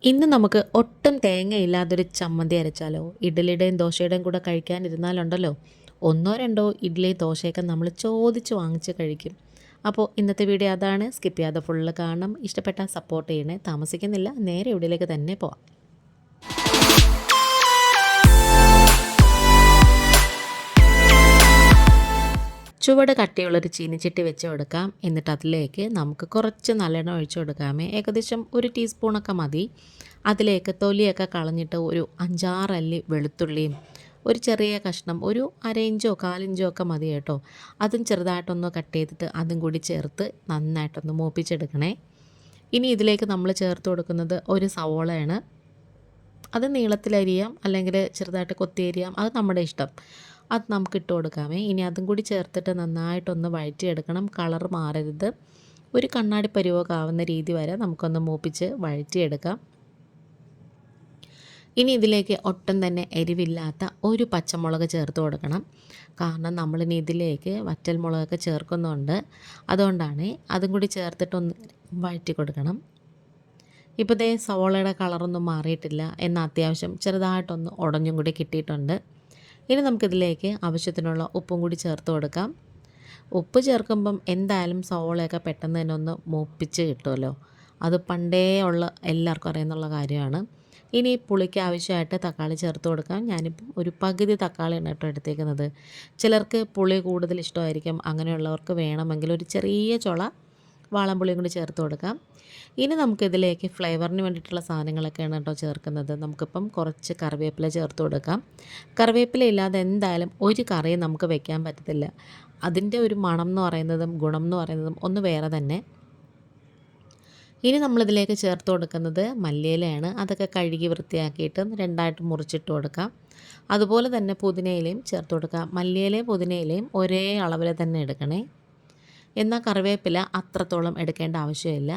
ഇന്ന് നമുക്ക് ഒട്ടും തേങ്ങയില്ലാതൊരു ചമ്മന്തി അരച്ചാലോ? ഇഡ്ഡലിയുടെയും ദോശയുടെയും കൂടെ കഴിക്കാനിരുന്നാലുണ്ടല്ലോ, ഒന്നോ രണ്ടോ ഇഡ്ഡലി ദോശയൊക്കെ നമ്മൾ ചോദിച്ച് വാങ്ങിച്ച് കഴിക്കും. അപ്പോൾ ഇന്നത്തെ വീഡിയോ അതാണ്. സ്കിപ്പ് ചെയ്യാതെ ഫുള്ള് കാണണം. ഇഷ്ടപ്പെട്ടാൽ സപ്പോർട്ട് ചെയ്യണേ. താമസിക്കുന്നില്ല, നേരെ വീഡിയോയിലേക്ക് തന്നെ പോവാം. ചുവട് കട്ടിയുള്ളൊരു ചീനിച്ചട്ടി വെച്ച് കൊടുക്കാം. എന്നിട്ട് അതിലേക്ക് നമുക്ക് കുറച്ച് നല്ലെണ്ണ ഒഴിച്ചു കൊടുക്കാമേ. ഏകദേശം ഒരു ടീസ്പൂണൊക്കെ മതി. അതിലേക്ക് തൊലിയൊക്കെ കളഞ്ഞിട്ട് ഒരു 5-6 അല്ലി വെളുത്തുള്ളിയും ഒരു ചെറിയ കഷ്ണം ഒരു 1/2 ഇഞ്ചോ 1/4 ഇഞ്ചോ ഒക്കെ മതി കേട്ടോ. അതും ചെറുതായിട്ടൊന്ന് കട്ട് ചെയ്തിട്ട് അതും കൂടി ചേർത്ത് നന്നായിട്ടൊന്ന് മൂപ്പിച്ചെടുക്കണേ. ഇനി ഇതിലേക്ക് നമ്മൾ ചേർത്ത് കൊടുക്കുന്നത് ഒരു സവോളയാണ്. അത് നീളത്തിലരിയാം അല്ലെങ്കിൽ ചെറുതായിട്ട് കൊത്തിയരിയാം, അത് നമ്മുടെ ഇഷ്ടം. അത് നമുക്ക് ഇട്ട് കൊടുക്കാമേ. ഇനി അതും കൂടി ചേർത്തിട്ട് നന്നായിട്ടൊന്ന് വഴറ്റിയെടുക്കണം. കളർ മാറരുത്. ഒരു കണ്ണാടി പരുവമൊക്കെ ആവുന്ന രീതി വരെ നമുക്കൊന്ന് മൂപ്പിച്ച് വഴറ്റിയെടുക്കാം. ഇനി ഇതിലേക്ക് ഒട്ടും തന്നെ എരിവില്ലാത്ത ഒരു പച്ചമുളക് ചേർത്ത് കൊടുക്കണം. കാരണം നമ്മളിനി ഇതിലേക്ക് വറ്റൽ മുളകൊക്കെ ചേർക്കുന്നുണ്ട്. അതുകൊണ്ടാണ് അതും കൂടി ചേർത്തിട്ടൊന്ന് വഴറ്റി കൊടുക്കണം. ഇപ്പോൾ ദേ സവോളയുടെ കളറൊന്നും മാറിയിട്ടില്ല, എന്നാൽ അത്യാവശ്യം ചെറുതായിട്ടൊന്ന് ഉടഞ്ഞും കൂടി കിട്ടിയിട്ടുണ്ട്. ഇനി നമുക്കിതിലേക്ക് ആവശ്യത്തിനുള്ള ഉപ്പും കൂടി ചേർത്ത് കൊടുക്കാം. ഉപ്പ് ചേർക്കുമ്പം എന്തായാലും സവോളയൊക്കെ പെട്ടെന്ന് തന്നെ ഒന്ന് മൂപ്പിച്ച് കിട്ടുമല്ലോ. അത് പണ്ടേ ഉള്ള എല്ലാവർക്കും അറിയുന്നുള്ള കാര്യമാണ്. ഇനി പുളിക്ക് ആവശ്യമായിട്ട് തക്കാളി ചേർത്ത് കൊടുക്കാം. ഞാനിപ്പം ഒരു പകുതി തക്കാളിയാണ് കേട്ടോ എടുത്തേക്കുന്നത്. ചിലർക്ക് പുളി കൂടുതൽ ഇഷ്ടമായിരിക്കും. അങ്ങനെയുള്ളവർക്ക് വേണമെങ്കിൽ ഒരു ചെറിയ ചുള വാളംപുളിയും കൂടി ചേർത്ത് കൊടുക്കാം. ഇനി നമുക്കിതിലേക്ക് ഫ്ലേവറിന് വേണ്ടിയിട്ടുള്ള സാധനങ്ങളൊക്കെയാണ് കേട്ടോ ചേർക്കുന്നത്. നമുക്കിപ്പം കുറച്ച് കറിവേപ്പില ചേർത്ത് കൊടുക്കാം. കറിവേപ്പില ഇല്ലാതെ എന്തായാലും ഒരു കറിയും നമുക്ക് വെക്കാൻ പറ്റത്തില്ല. അതിൻ്റെ ഒരു മണം എന്ന് പറയുന്നതും ഗുണം എന്ന് പറയുന്നതും ഒന്ന് വേറെ തന്നെ. ഇനി നമ്മളിതിലേക്ക് ചേർത്ത് കൊടുക്കുന്നത് മല്ലിയിലയാണ്. അതൊക്കെ കഴുകി വൃത്തിയാക്കിയിട്ട് രണ്ടായിട്ട് മുറിച്ചിട്ട് കൊടുക്കാം. അതുപോലെ തന്നെ പുതിനയിലയും ചേർത്ത് കൊടുക്കാം. മല്ലിയിലയും പുതിനയിലയും ഒരേ അളവിൽ തന്നെ എടുക്കണേ. എന്നാൽ കറിവേപ്പില അത്രത്തോളം എടുക്കേണ്ട ആവശ്യമില്ല.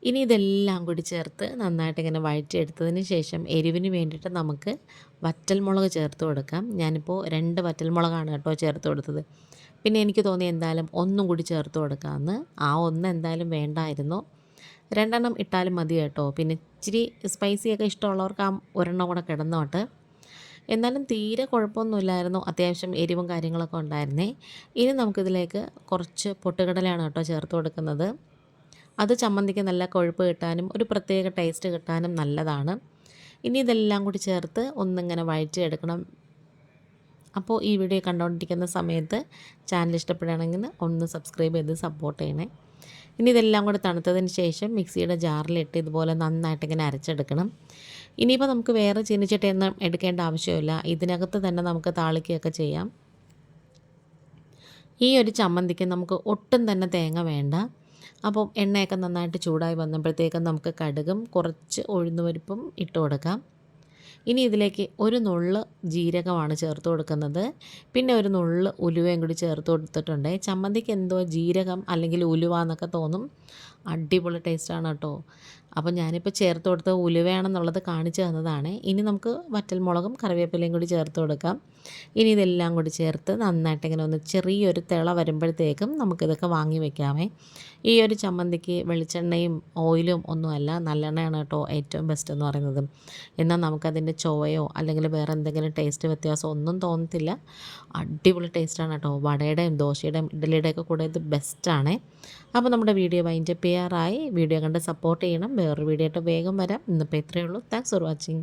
ഇനി ഇതെല്ലാം കൂടി ചേർത്ത് നന്നായിട്ട് ഇങ്ങനെ വഴറ്റിയെടുത്തതിന് ശേഷം എരിവിന് വേണ്ടിയിട്ട് നമുക്ക് വറ്റൽമുളക് ചേർത്ത് കൊടുക്കാം. ഞാനിപ്പോൾ 2 വറ്റൽമുളകാണ് കേട്ടോ ചേർത്ത് കൊടുത്തത്. പിന്നെ എനിക്ക് തോന്നി എന്തായാലും ഒന്നും കൂടി ചേർത്ത് കൊടുക്കാമെന്ന്. ആ ഒന്ന് എന്തായാലും വേണ്ടായിരുന്നു. 2 എണ്ണം ഇട്ടാലും മതി കേട്ടോ. പിന്നെ ഇച്ചിരി സ്പൈസിയൊക്കെ ഇഷ്ടമുള്ളവർക്ക് ആ ഒരെണ്ണം കൂടെ കിടന്നോട്ട്. എന്നാലും തീരെ കുഴപ്പമൊന്നുമില്ലായിരുന്നു. അത്യാവശ്യം എരിവും കാര്യങ്ങളൊക്കെ ഉണ്ടായിരുന്നേ. ഇനി നമുക്കിതിലേക്ക് കുറച്ച് പൊട്ടുകടലയാണ് കേട്ടോ ചേർത്ത് കൊടുക്കുന്നത്. അത് ചമ്മന്തിക്ക് നല്ല കൊഴുപ്പ് കിട്ടാനും ഒരു പ്രത്യേക ടേസ്റ്റ് കിട്ടാനും നല്ലതാണ്. ഇനി ഇതെല്ലാം കൂടി ചേർത്ത് ഒന്നിങ്ങനെ വഴറ്റിയെടുക്കണം. അപ്പോൾ ഈ വീഡിയോ കണ്ടുകൊണ്ടിരിക്കുന്ന സമയത്ത് ചാനൽ ഇഷ്ടപ്പെടുകയാണെങ്കിൽ ഒന്ന് സബ്സ്ക്രൈബ് ചെയ്ത് സപ്പോർട്ട് ചെയ്യണേ. ഇനി ഇതെല്ലാം കൂടി തണുത്തതിന് ശേഷം മിക്സിയുടെ ജാറിലിട്ട് ഇതുപോലെ നന്നായിട്ട് ഇങ്ങനെ അരച്ചെടുക്കണം. ഇനിയിപ്പോൾ നമുക്ക് വേറെ ചീനിച്ചട്ടിയൊന്നും എടുക്കേണ്ട ആവശ്യമില്ല. ഇതിനകത്ത് തന്നെ നമുക്ക് താളിക്കുകയൊക്കെ ചെയ്യാം. ഈ ഒരു ചമ്മന്തിക്ക് നമുക്ക് ഒട്ടും തന്നെ തേങ്ങ വേണ്ട. അപ്പം എണ്ണയൊക്കെ നന്നായിട്ട് ചൂടായി വന്നപ്പോഴത്തേക്കും നമുക്ക് കടുകും കുറച്ച് ഉഴുന്നുപരിപ്പും ഇട്ട് കൊടുക്കാം. ഇനി ഇതിലേക്ക് ഒരു നുള്ള് ജീരകമാണ് ചേർത്ത് കൊടുക്കുന്നത്. പിന്നെ ഒരു നുള്ള് ഉലുവയും കൂടി ചേർത്ത് കൊടുത്തിട്ടുണ്ട്. ചമ്മന്തിക്ക് എന്തോ ജീരകം അല്ലെങ്കിൽ ഉലുവ എന്നൊക്കെ തോന്നും. അടിപൊളി ടേസ്റ്റാണ് കേട്ടോ. അപ്പോൾ ഞാനിപ്പോൾ ചേർത്ത് കൊടുത്ത ഉലുവയാണെന്നുള്ളത് കാണിച്ചു തന്നതാണ്. ഇനി നമുക്ക് വറ്റൽമുളകും കറിവേപ്പിലയും കൂടി ചേർത്ത് കൊടുക്കാം. ഇനി ഇതെല്ലാം കൂടി ചേർത്ത് നന്നായിട്ട് ഇങ്ങനെ ഒന്ന് ചെറിയൊരു തിള വരുമ്പോഴത്തേക്കും നമുക്കിതൊക്കെ വാങ്ങി വെക്കാമേ. ഈ ഒരു ചമ്മന്തിക്ക് വെളിച്ചെണ്ണയും ഓയിലും ഒന്നുമല്ല, നല്ലെണ്ണയാണ് കേട്ടോ ഏറ്റവും ബെസ്റ്റ് എന്ന് പറയുന്നത്. എന്നാൽ നമുക്കതിൻ്റെ ചൊവയോ അല്ലെങ്കിൽ വേറെ എന്തെങ്കിലും ടേസ്റ്റ് വ്യത്യാസം ഒന്നും തോന്നത്തില്ല. അടിപൊളി ടേസ്റ്റാണ് കേട്ടോ. വടയുടെയും ദോശയുടെയും ഇഡ്ഡലിയുടെയൊക്കെ കൂടെ ഇത് ബെസ്റ്റാണ്. അപ്പോൾ നമ്മുടെ വീഡിയോ വൈൻഡപ്പ് ചെയ്യാറായി. വീഡിയോ കണ്ട് സപ്പോർട്ട് ചെയ്യണം. വേറൊരു വീഡിയോ ആയിട്ട് വേഗം വരാം. ഇന്നിപ്പോൾ ഇത്രയേ ഉള്ളൂ. Thanks for watching.